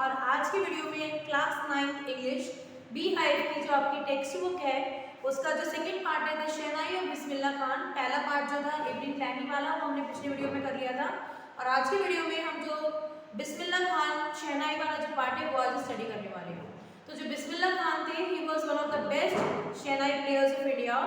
और आज की वीडियो में क्लास 9 इंग्लिश बी हाइव की जो आपकी टेक्स्ट बुक है उसका जो सेकंड पार्ट है द शहनाई और बिस्मिल्लाह खान। पहला पार्ट जो था इब्न क्लैनी वाला वो हमने पिछले वीडियो में कर लिया था और आज की वीडियो में हम जो बिस्मिल्लाह खान शहनाई वाला जो पार्ट है वो आज स्टडी करने वाले हैं। तो जो बिस्मिल्लाह खान थे he was one of the best shehnai players of India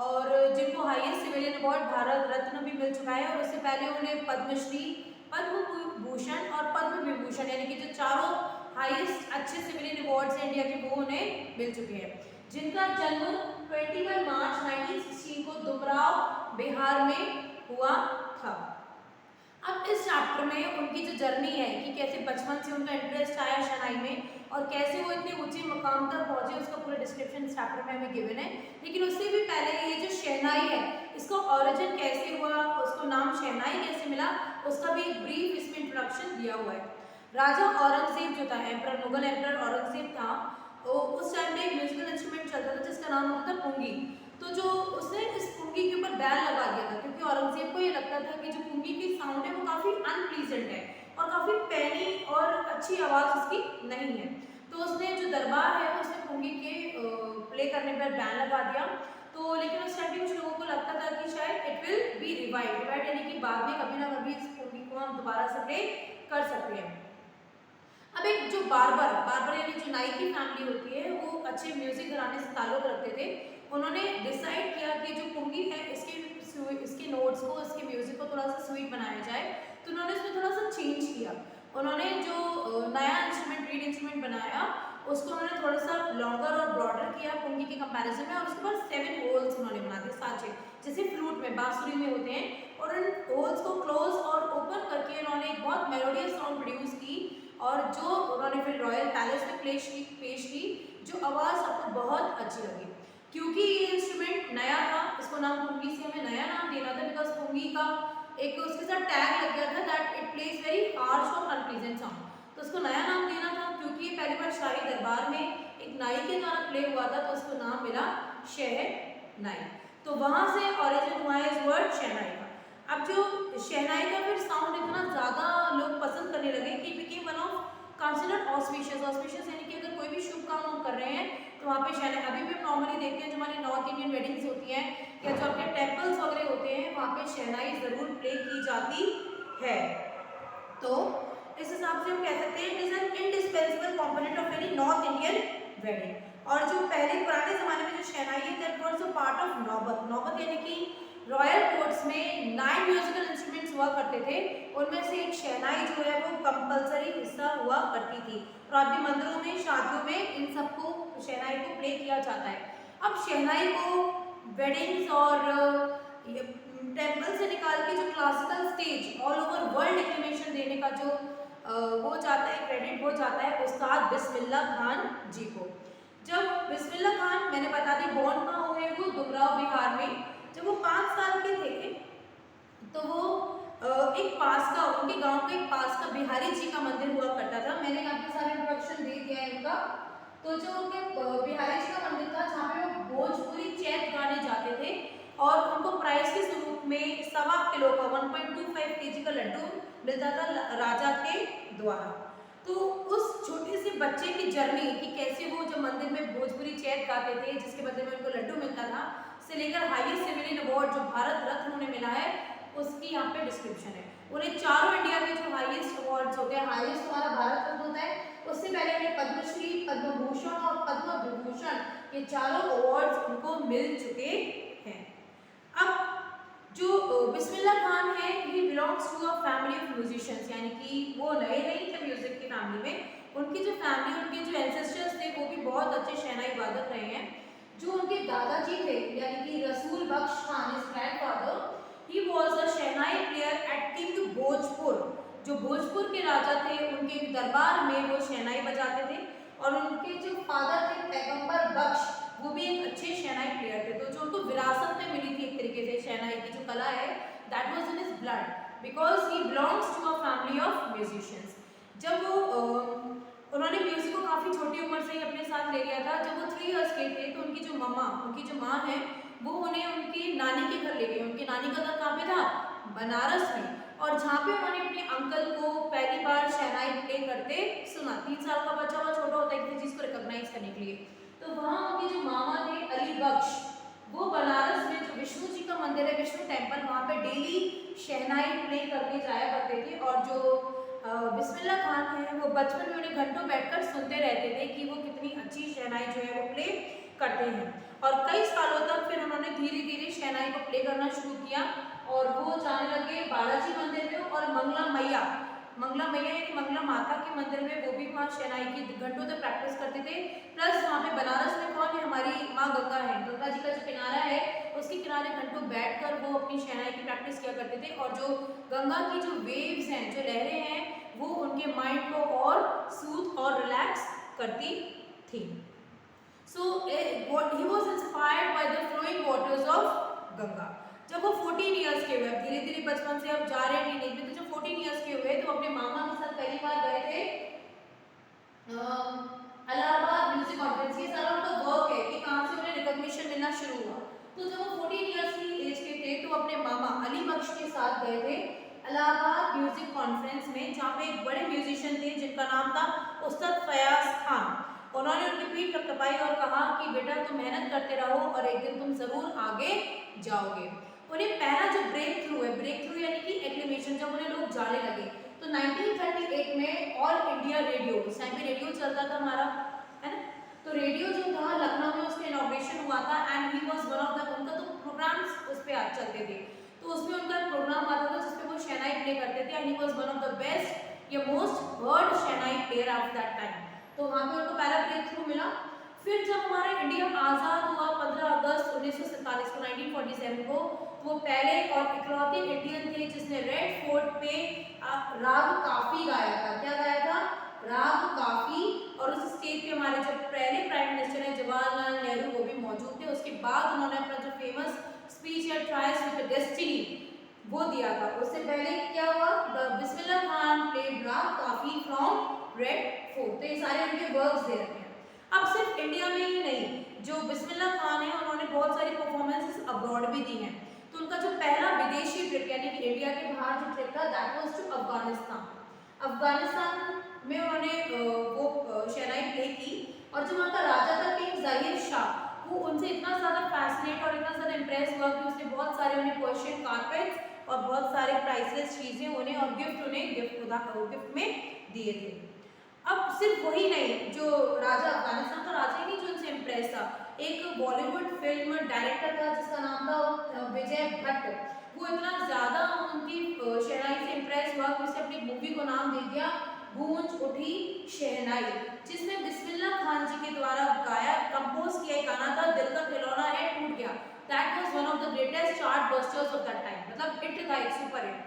और जिनको highest civilian award Bharat Ratna भी मिल चुका है और उससे पहले उन्हें पद्मश्री, पद्म भूषण और पद्म विभूषण यानी कि जो चारों हाईएस्ट अच्छे सिविलियन अवार्ड्स हैं इंडिया के वो उन्हें मिल चुके हैं, जिनका जन्म 21 मार्च 1916 को दुमराव बिहार में हुआ था। अब इस चैप्टर में उनकी जो जर्नी है कि कैसे बचपन से उनका इंटरेस्ट आया शहनाई में और कैसे वो इतने ऊंचे मकाम तक पहुंचे उसका पूरा डिस्क्रिप्शन इस चैप्टर में हमें गिवन है। लेकिन उससे भी पहले ये जो शहनाई है इसका ओरिजिन कैसे हुआ, उसको नाम शहनाई कैसे मिला, उसका भी एक ब्रीफ इसमें इंट्रोडक्शन दिया हुआ है। राजा औरंगजेब जो था, एम्परर, मुगल एम्परर औरंगजेब था, तो उस टाइम पे एक म्यूजिकल इंस्ट्रूमेंट चलता था जिसका नाम होता था पुंगी। तो जो उसने इस पुंगी के ऊपर बैन लगा दिया था क्योंकि औरंगजेब को ये लगता था कि जो पुंगी की साउंड है वो काफ़ी अनप्लीजेंट है और काफ़ी पैनी और अच्छी आवाज़ उसकी नहीं है। तो उसने जो दरबार है उसने पुंगी के प्ले करने पर बैन लगा दिया। तो लेकिन उस टाइम पे कुछ लोगों को लगता था कि शायद इट विल बी रिवाइव यानी कि बाद में कभी ना कभी इस पुंगी को हम दोबारा से प्ले कर सकते हैं। अब एक जो बार्बर यानी जो नाई की फैमिली होती है वो अच्छे म्यूजिक घराने से ताल्लुक रखते थे। उन्होंने डिसाइड किया कि जो पुंगी है इसके नोट्स को, इसके म्यूजिक को थोड़ा सा स्वीट बनाया जाए। तो उन्होंने इसमें थोड़ा सा चेंज किया। उन्होंने जो नया इंस्ट्रूमेंट रीड इंस्ट्रूमेंट बनाया उसको उन्होंने थोड़ा सा लॉन्गर और ब्रॉडर किया पुंगी के कंपैरिजन में और उसके बाद 7 होल्स उन्होंने बना दिए, साचे जैसे फ्लूट में, बांसुरी में होते हैं। और उन होल्स को क्लोज और ओपन करके उन्होंने एक बहुत मेलोडियस साउंड प्रोड्यूस की और जो उन्होंने फिर रॉयल पैलेस में पेश की जो आवाज़ सबको बहुत अच्छी लगी। क्योंकि ये इंस्ट्रूमेंट नया था, इसको नाम पुंगी से हमें नया नाम देना था बिकॉज पुंगी का एक उसके साथ टैग लग गया था that it plays very harsh और अनप्लीजेंट साउंड। तो उसको नया नाम देना था क्योंकि ये पहली बार शाही दरबार में एक नाई के द्वारा प्ले हुआ था तो उसको नाम मिला शहनाई। तो वहाँ से ऑरिजिन हुआ है इस वर्ड शहनाई का। अब जो शहनाई का फिर साउंड इतना ज़्यादा लोग पसंद करने लगे कि became one of considered auspicious यानी कि अगर कोई भी शुभ काम हम कर रहे हैं तो वहाँ पे शहनाई, अभी भी नॉर्मली देखते हैं जो हमारी नॉर्थ इंडियन वेडिंग्स होती हैं या जो अपने टेम्पल्स वगैरह होते हैं वहाँ पे शहनाई ज़रूर प्ले की जाती है। तो इस हिसाब से हम कह सकते हैं it is an indispensable component of any north Indian wedding. और जो पहले पुराने ज़माने में जो शहनाई है that was a part of नौबत यानी कि रॉयल कोर्ट्स में 9 म्यूजिकल इंस्ट्रूमेंट्स हुआ करते थे, उनमें से एक शहनाई जो है वो कंपलसरी हिस्सा हुआ करती थी और आज भी मंदिरों में, शादियों में इन सबको शहनाई को प्ले किया जाता है। अब शहनाई को वेडिंग्स और टेम्पल से निकाल के जो classical stage all over world acclamation देने का जो वो जाता है, क्रेडिट वो जाता है उस्ताद बिस्मिल्लाह खान जी को। जब बिस्मिल्लाह खान, मैंने बता दी बॉर्न कहाँ हुए, वो दुमराव बिहार में। जब वो 5 साल के थे तो वो एक पास का, उनके गांव के एक पास का बिहारी जी का मंदिर हुआ करता था। मैंने आपके सारे इंट्रोडक्शन दे दिया है इनका। तो जो उनके बिहारी जी का मंदिर था जहाँ पे वो भोजपुरी चैत गाने जाते थे और उनको प्राइज के स्वरूप में 1.25 किलो का 1.25 केजी का लड्डू मिलता था राजा के द्वारा। तो उस छोटे से बच्चे की जर्नी कि कैसे वो जब मंदिर में भोजपुरी चैत गाते थे जिसके बदले में उनको लड्डू मिलता था से लेकर हाईएस्ट सिविलियन अवार्ड जो भारत रत्न उन्हें मिला है उसकी यहाँ पे डिस्क्रिप्शन है। उन्हें चारों इंडिया के जो हाईएस्ट अवार्ड्स होते हैं, हाईएस्ट हमारा भारत रत्न होता है, उससे पहले उन्हें पद्मश्री, पद्म भूषण और पद्म विभूषण ये चारों अवार्ड्स उनको मिल चुके हैं। अब जो बिस्मिल्लाह खान है ही belongs to a family of musicians यानी कि वो नए नहीं थे म्यूजिक की फैमिली में। उनकी जो फैमिली, उनके जो एंसेस्टर्स थे वो भी बहुत अच्छे शहनाई वादक रहे हैं। जो उनके दादाजी थे यानी कि Rasool Bakhsh Khan, his grandfather, he was a shehnai player at king Bhojpur. जो भोजपुर के राजा थे उनके दरबार में वो शहनाई बजाते थे और उनके जो फादर थे पैगंबर बख्श वो भी एक अच्छे शहनाई प्लेयर थे। तो जो उनको विरासत में मिली थी एक तरीके से शहनाई की जो कला है that was in his blood because he belongs to a family of musicians. जब वो उन्होंने म्यूजिक को काफ़ी छोटी उम्र से ही अपने साथ ले लिया था। जब वो 3 इयर्स के थे तो उनकी जो माँ है वो उन्हें उनकी नानी के घर ले गई। उनकी नानी का घर कहाँ पे था? बनारस में। और जहाँ पे उन्होंने अपने अंकल को पहली बार शहनाई प्ले करते सुना। सुना, 3 साल का बच्चा बहुत छोटा होता है किसी चीज को रिकॉग्नाइज करने के लिए। तो वहाँ उनके जो मामा थे अली बख्श, वो बनारस में जो विष्णु जी का मंदिर है, विष्णु टेम्पल, वहाँ पे डेली शहनाई प्ले करके जाया करते थे। और जो बिस्मिल्लाह खान है वो बचपन में उन्हें घंटों बैठकर सुनते रहते थे कि वो कितनी अच्छी शहनाई जो है वो प्ले करते हैं। और कई सालों तक फिर उन्होंने धीरे धीरे शहनाई को प्ले करना शुरू किया और वो जाने लगे बालाजी मंदिर में और मंगला मैया यानी मंगला माता के मंदिर में, वो भी वहाँ शहनाई की घंटों तक प्रैक्टिस करते थे। प्लस वहाँ पे बनारस में कौन है, हमारी माँ गंगा है, गंगा जी का जो किनारा है उसके किनारे घंटों बैठकर वो अपनी शहनाई की प्रैक्टिस किया करते थे। और जो गंगा की जो वेव्स हैं, जो लहरें हैं, वो उनके माइंड को और सूथ और रिलैक्स करती थी। So he was inspired by the flowing waters of Ganga. जब वो 14 इयर्स के हुए, धीरे धीरे बचपन से अब जा रहे हैं टीनेज में, तो जब 14 इयर्स के हुए तो अपने मामा के साथ पहली बार गए थे इलाहाबाद म्यूजिक कॉन्फ्रेंस। ये सारा उनका वर्क है कि कहाँ से उन्हें रिकॉग्निशन मिलना शुरू हुआ। तो जब वो 14 इयर्स की एज के थे तो अपने मामा अली बख्श के साथ गए थे इलाहाबाद म्यूजिक कॉन्फ्रेंस में, जहाँ पे एक बड़े म्यूजिशियन थे जिनका नाम था उस्ताद फयाज खान। उन्होंने उनकी पीठ थपथपाई और कहा कि बेटा तुम मेहनत करते रहो और एक दिन तुम जरूर आगे जाओगे। उन्हें पहला जो ब्रेक थ्रू है, ब्रेक थ्रू यानी कि एक्लेमेशन, जब उन्हें लोग जाने लगे तो 1938 में ऑल इंडिया रेडियो, उस टाइम पे रेडियो चलता था हमारा, है ना, तो रेडियो जो था लखनऊ में उसका इनॉग्रेशन हुआ था and he was one of the, उनका तो प्रोग्राम्स उस पे आज चलते थे, तो उसमें उनका प्रोग्राम आता था जिसपे वो शहनाई प्ले करते थे and he was one of the best या most heard shehnai player of that time. तो वहाँ पे उनको पहला ब्रेक थ्रू मिला। फिर जब हमारा इंडिया आज़ाद हुआ 15 अगस्त 1947 को, 1947 को, वो पहले और इकलौते इंडियन थे जिसने रेड फोर्ट पे राग काफी गाया था। क्या गाया था? राग काफी। और उस स्टेज पे हमारे जो पहले प्राइम मिनिस्टर है जवाहरलाल नेहरू वो भी मौजूद थे। उसके बाद उन्होंने अपना जो फेमस स्पीच या ट्राइज विद डेस्टिनी वो दिया था। उससे पहले क्या हुआ? बिस्मिल्लाह खान प्लेड राग काफी फ्रॉम रेड फोर्ट। तो ये सारे उनके वर्क्स दे रखे हैं। अब सिर्फ इंडिया में ही नहीं, जो बिस्मिल्लाह खान है उन्होंने बहुत सारी परफॉर्मेंसेस अब्रॉड भी दी हैं। तो उनका जो पहला विदेशी ट्रिप यानी कि इंडिया के बाहर जो ट्रिप था that was to Afghanistan. Afghanistan में उन्होंने वो शहनाई प्ले की और जो वहाँ का राजा था किंग ज़हीर शाह, वो उनसे इतना ज़्यादा फैसिनेट और इतना ज़्यादा इम्प्रेस हुआ कि उसने बहुत सारे उन्हें पर्शियन कारपेट्स और बहुत सारे प्राइसलेस चीज़ें उन्हें और गिफ्ट में दिए थे। अब सिर्फ वही नहीं, जो राजा अफगानिस्तान का राजा ही नहीं जो उनसे इम्प्रेस था, एक बॉलीवुड फिल्म डायरेक्टर था जिसका नाम था विजय भट्ट। वो इतना ज़्यादा उनकी शहनाई से इम्प्रेस हुआ कि उसने अपनी मूवी को नाम दे दिया गूंज उठी शहनाई, जिसमें बिस्मिल्लाह खान जी के द्वारा गाया कंपोज किया गाना था दिल का खिलौना है टूट गया। That was one of the greatest chart busters of that time, मतलब हिट था, एक सुपर हिट।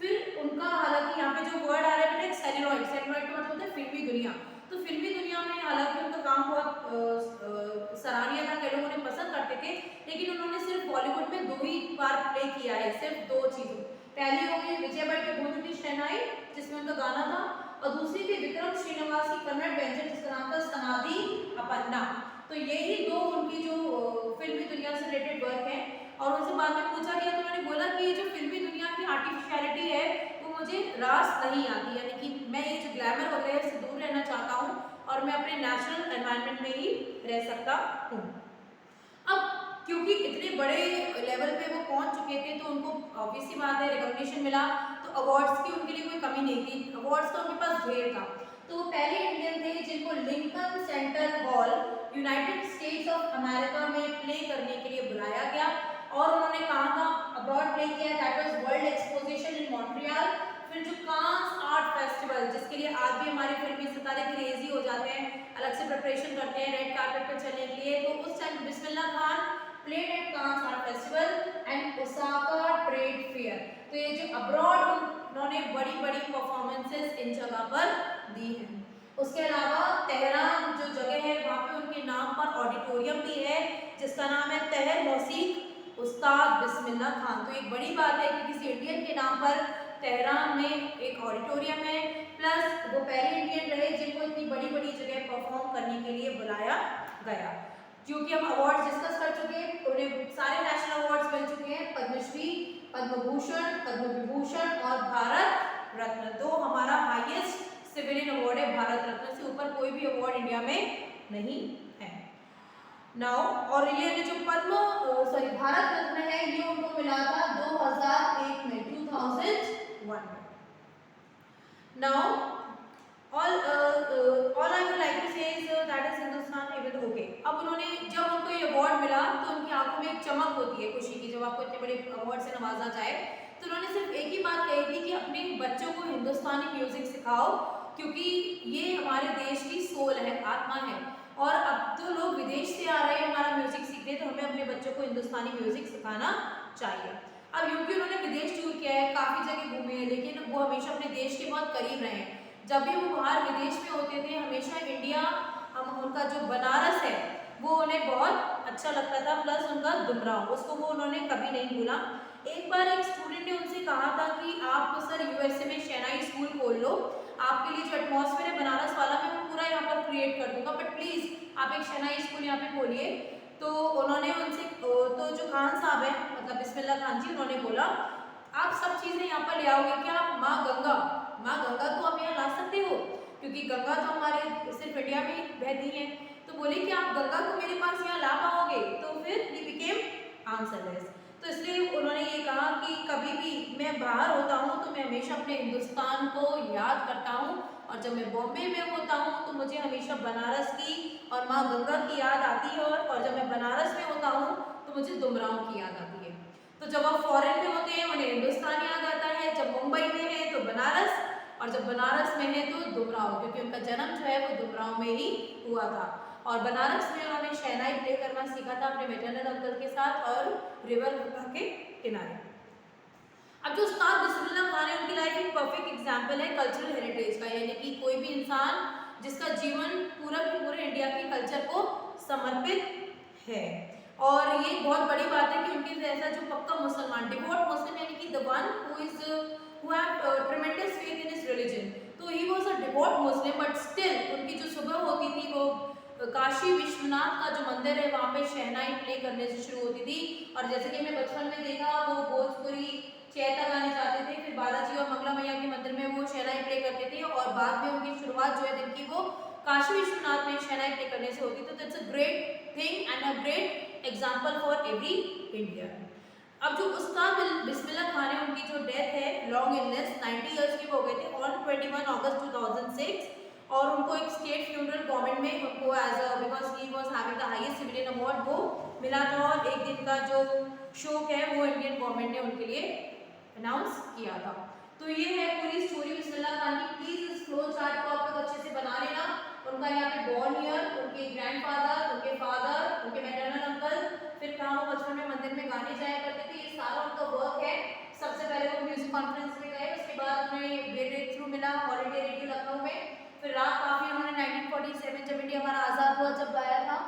फिर उनका हालांकि यहाँ पे जो वर्ड आ रहा है बेटा सेलुलॉइड, सेलुलॉइड का मतलब होता है फिल्मी दुनिया। तो फिल्मी दुनिया में हालांकि उनका काम बहुत सराहनीय था, कई लोग उन्हें पसंद करते थे, लेकिन उन्होंने सिर्फ बॉलीवुड में 2 ही बार प्ले किया है, सिर्फ 2 चीज़ों। पहली हो गई विजय भट्ट की गूंज उठी शहनाई जिसमें उनका गाना था, और दूसरी थी विक्रम श्रीनिवास की कन्नड़ व्यंजन जिसका नाम था सनादि अपन्ना। तो यही 2 उनकी जो फिल्मी दुनिया से रिलेटेड वर्क है। और उनसे बाद में पूछा गया तो उन्होंने बोला कि ये जो फिल्मी दुनिया की आर्टिफिशियलिटी है वो मुझे रास नहीं आती, यानी कि मैं ये जो ग्लैमर वगैरह से दूर रहना चाहता हूँ और मैं अपने नेचुरल एनवायरनमेंट में ही रह सकता हूँ। अब क्योंकि इतने बड़े लेवल पे वो पहुंच चुके थे तो उनको ऑब्वियसली बात है रिकॉग्निशन मिला, तो अवार्ड्स की उनके लिए कोई कमी नहीं थी, अवार्ड्स का उनके पास ढेर था। तो वो पहले इंडियन थे जिनको Lincoln centre hall United states of America में प्ले करने के लिए बुलाया गया और उन्होंने कहाँ का अब्रॉड प्ले किया, that was world exposition in Montreal. फिर जो कांस आर्ट फेस्टिवल जिसके लिए आज भी हमारे फिल्मी सितारे क्रेजी हो जाते हैं, अलग से प्रिपरेशन करते हैं रेड कार्पेट पर चलने के लिए, तो उस time Bismillah Khan played at Cannes art festival and Osaka trade fair. तो ये जो अब्रॉड उन्होंने बड़ी बड़ी परफॉर्मेंसेस इन जगह पर दी हैं। उसके अलावा तेहरान जो जगह है वहाँ पे उनके नाम पर ऑडिटोरियम भी है जिसका नाम है तहर मौसीक उस्ताद बिस्मिल्लाह खान। तो एक बड़ी बात है कि किसी इंडियन के नाम पर तेहरान में एक ऑडिटोरियम है, प्लस वो पहले इंडियन रहे जिनको इतनी बड़ी बड़ी जगह परफॉर्म करने के लिए बुलाया गया। क्योंकि हम अवार्ड्स डिस्कस कर चुके हैं, उन्हें सारे नेशनल अवार्ड्स मिल चुके हैं, पद्मश्री, पद्म भूषण, पद्म विभूषण और भारत रत्न। तो हमारा हाईएस्ट सिविलियन अवार्ड है भारत रत्न भी अवार्ड इंडिया में नहीं है। नाउ और ये जो भारत रत्न है ये उनको मिला था 2001 में, 2001 में। Now all I would like to say is that is Hindustan even okay। अब उन्होंने जब उनको ये अवार्ड मिला तो उनकी आंखों में एक चमक होती है खुशी की, जब आपको इतने बड़े अवार्ड से नवाजा जाए। तो उन्होंने सिर्फ एक ही बात कही थी कि अपने बच्चों को हिंदुस्तानी म्यूजिक सिखाओ, क्योंकि ये हमारे देश की सोल है, आत्मा है। और अब तो लोग विदेश से आ रहे हैं हमारा म्यूजिक सीखने, तो हमें अपने बच्चों को हिंदुस्तानी म्यूजिक सिखाना चाहिए। अब क्योंकि उन्होंने विदेश टूर किया है, काफ़ी जगह घूमे हैं, लेकिन वो हमेशा अपने देश के बहुत करीब रहे हैं। जब भी वो बाहर विदेश में होते थे हमेशा इंडिया, उनका जो बनारस है वो उन्हें बहुत अच्छा लगता था, प्लस उनका दुमराव, उसको वो उन्होंने कभी नहीं भूला। एक बार एक स्टूडेंट ने उनसे कहा था कि आप सर यूएसए में शहनाई स्कूल खोल लो, आपके लिए जो एटमॉस्फेयर है बनारस वाला मैं वो पूरा यहाँ पर क्रिएट कर दूंगा, बट प्लीज़ आप एक शहनाई स्कूल यहाँ पे खोलिए। तो उन्होंने उनसे तो जो खान साहब है मतलब बिस्मिल्लाह खान जी, उन्होंने बोला आप सब चीज़ें यहाँ पर ले आओगे क्या? आप माँ गंगा को आप यहाँ ला सकते हो, क्योंकि गंगा तो हमारे सिर्फ इंडिया में ही बहती है। तो बोले कि आप गंगा को मेरे पास यहाँ ला पाओगे? तो फिर ही बिकेम आंसरलेस। तो इसलिए उन्होंने ये कहा कि कभी भी मैं बाहर होता हूँ तो मैं हमेशा अपने हिंदुस्तान को याद करता हूँ, और जब मैं बॉम्बे में होता हूँ तो मुझे हमेशा बनारस की और माँ गंगा की याद आती है, और जब मैं बनारस में होता हूँ तो मुझे दुमराव की याद आती है। तो जब आप फॉरेन में होते हैं उन्हें हिंदुस्तान याद आता है, जब मुंबई में है तो बनारस, और जब बनारस में है तो दुमराव, क्योंकि उनका जन्म जो है वो दुमराव में ही हुआ था। और बनारस में उन्होंने शहनाई प्ले करना सीखा था अपने मेटरनल अंकल के साथ और रिवर गंगा के किनारे। अब जो उस्ताद बिस्मिल्लाह खान है उनकी लाइफ एक परफेक्ट एग्जाम्पल है कल्चरल हेरिटेज का, यानी कि कोई भी इंसान जिसका जीवन पूरा के पूरे इंडिया के कल्चर को समर्पित है। और ये बहुत बड़ी बात है कि उनके जैसा जो पक्का मुसलमान, डिवोट मुस्लिम, यानी कि the one who have tremendous faith in his religion, तो he was a devout Muslim, but still उनकी जो सुबह होती थी वो काशी विश्वनाथ का जो मंदिर है वहाँ पे शहनाई प्ले करने से शुरू होती थी। और जैसे कि मैं बचपन में देखा वो भोजपुरी चैता गाने जाते थे, फिर बालाजी और मंगला मैया के मंदिर में वो शहनाई प्ले करते थे, और बाद में उनकी शुरुआत जो है दिन की वो काशी विश्वनाथ में शहनाई प्ले करने से होती। तो that's a great thing and a great example for every Indian. अब जो उस्ताद बिस्मिल्लाह खान है उनकी जो डेथ है लॉन्ग इलनेस 90 इयर्स की हो गए थे ऑन 21 अगस्त 2006, और उनको एक स्टेट फ्यूनरल गवर्नमेंट में उनको as a because he was having the highest civilian award वो मिला था, और एक दिन का जो शोक है वो इंडियन गवर्नमेंट ने उनके लिए अनाउंस किया था। तो ये है पूरी स्टोरी बिस्मिल्लाह खान की। प्लीज इस फ्लो चार्ट को आप लोग अच्छे से बना लेना। उनका यहाँ पे बॉर्न ईयर, उनके ग्रैंडफादर, उनके फादर, उनके मैटरनल अंकल, फिर कहाँ वो बचपन में मंदिर में गाने जाया करते थे, ये सारा उनका वर्क है। सबसे पहले वो म्यूजिक कॉन्फ्रेंस में गए, उसके बाद उन्हें ब्रेक थ्रू मिला ऑल इंडिया रेडियो लखनऊ में, फिर राग काफी उन्होंने 1947 जब इंडिया हमारा आज़ाद हुआ जब गाया था।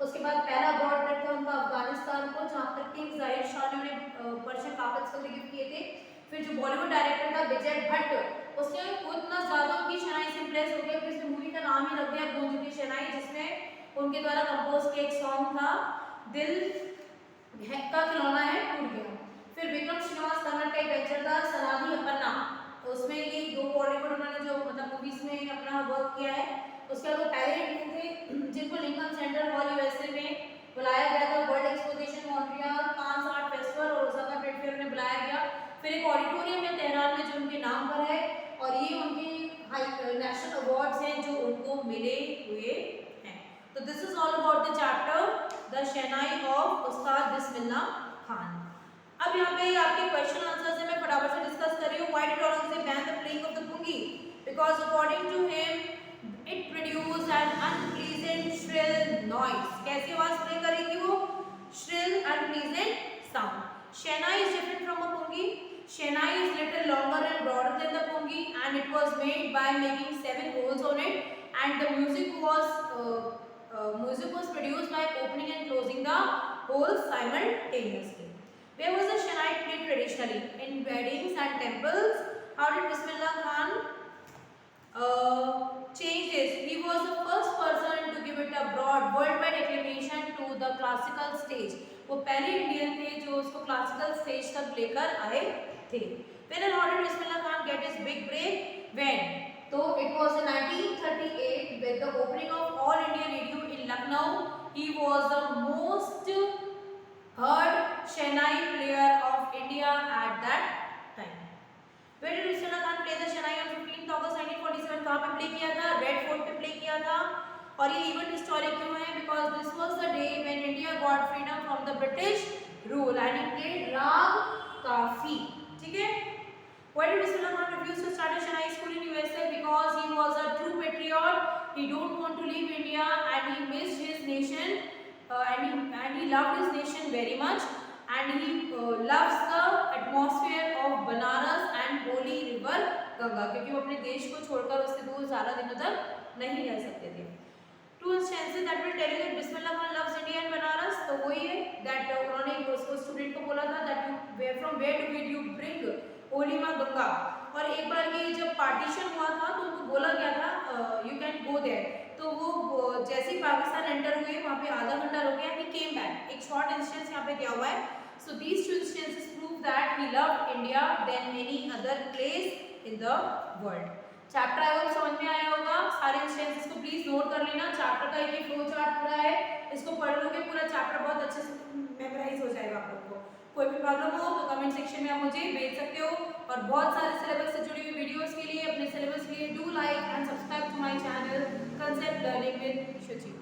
उसके बाद पहला अवार्ड ट्रिप था उनका अफगानिस्तान को, जहाँ पर किंग जाहिर शाह ने उन्हें पर्शियन कार्पेट्स को गिफ्ट किए थे। फिर जो बॉलीवुड डायरेक्टर था विजय भट्ट, उसने उतना ज़्यादा उनकी शहनाई से इम्प्रेस हो गया कि उसने मूवी का नाम ही रख दिया गूंज उठी शहनाई, जिसमें उनके द्वारा कंपोज किया एक सॉन्ग था दिल का खिलौना है टूट गया। फिर विक्रम श्रीनिवास कन्नड़ का एक वेंचर था सनादी अपन्ना, उसमें ये 2 बॉलीवुड उन्होंने जो मतलब मूवीज में अपना वर्क किया है। उसके बाद वो पहले इंडियन थे जिनको लिंकन सेंटर हॉल यूएसए में बुलाया गया था, वर्ल्ड एक्सपोजिशन मॉन्ट्रियल, कांस आर्ट फेस्टिवल और ओसाका ट्रेड फेयर में बुलाया गया। फिर एक ऑडिटोरियम है तेहरान में जो उनके नाम पर है, और ये उनके नेशनल अवार्ड्स हैं जो उनको मिले हुए हैं। तो this is all about the chapter the shehnai of उस्ताद बिस्मिल्लाह खान। अब यहाँ पे आपके क्वेश्चन आंसर्स है, मैं फटाफट से डिस्कस कर रही हूँ। Why did Aurangzeb ban the playing of the pungi? Because according to him it produce an unpleasant shrill noise. कैसी आवाज प्ले करेगी वो? Shrill unpleasant sound. Shehnai is different from a pungi. Shehnaai is little longer and broader than the pungi, and it was made by making 7 holes on it, and the music was produced by opening and closing the holes simultaneously. Where was the Shehnaai played traditionally? In weddings and temples. How did Bismillah Khan change this? He was the first person to give it a broad worldwide acclamation to the classical stage. वो पहले Indian थे जो उसको classical stage तक लेकर आए थे। When and how did Bismillah Khan get his big break? When तो it was in 1938 with the opening of All India Radio in Lucknow. He was the most heard Shehnai player of India at that time. Where did Bismillah Khan play the Shehnai on 15th August 1947? कहाँ पे play किया था? Red fort पे play किया था। और ये event historic क्यों है? Because this was the day when India got freedom from the British rule and he played Raag Kafi. ठीक है? Why did Bismillah Khan refuse to start a Shehnai school in USA? Because he was a true patriot. He don't want to leave India and he missed his nation and he loved his nation very much and he loves the atmosphere of Banaras and holy river Ganga क्योंकि वो अपने देश को छोड़कर उससे दूर ज़्यादा दिनों तक नहीं रह सकते थे। Two instances that will tell you that Bismillah Khan loves India and Banaras, तो वही है that उन्होंने उसको स्टूडेंट को बोला था that from where did you bring Holi माँ गंगा। और एक बार की जब पार्टीशन हुआ था तो उनको बोला गया था यू कैन गो देयर, तो वो जैसे ही पाकिस्तान एंटर हुए वहाँ पे आधा घंटा रुके एंड ही केम बैक। एक शॉर्ट इंस्टेंस यहाँ पे दिया हुआ है। So these two instances prove that he loved India than any other place in the world. Chapter I hope समझ में आया होगा। सारे इंस्टेंसेस को प्लीज नोट कर लेना। चैप्टर का एक फ्लो चार्ट पूरा है, इसको पढ़ लोगे पूरा चैप्टर बहुत अच्छे से मेमोराइज हो जाएगा आप लोग को। कोई भी प्रॉब्लम हो तो कमेंट सेक्शन में आप मुझे भेज सकते हो। और बहुत सारे सिलेबस से जुड़ी हुई वीडियोस के लिए अपने सिलेबस के लिए do like and subscribe to my channel concept learning with Shuchi.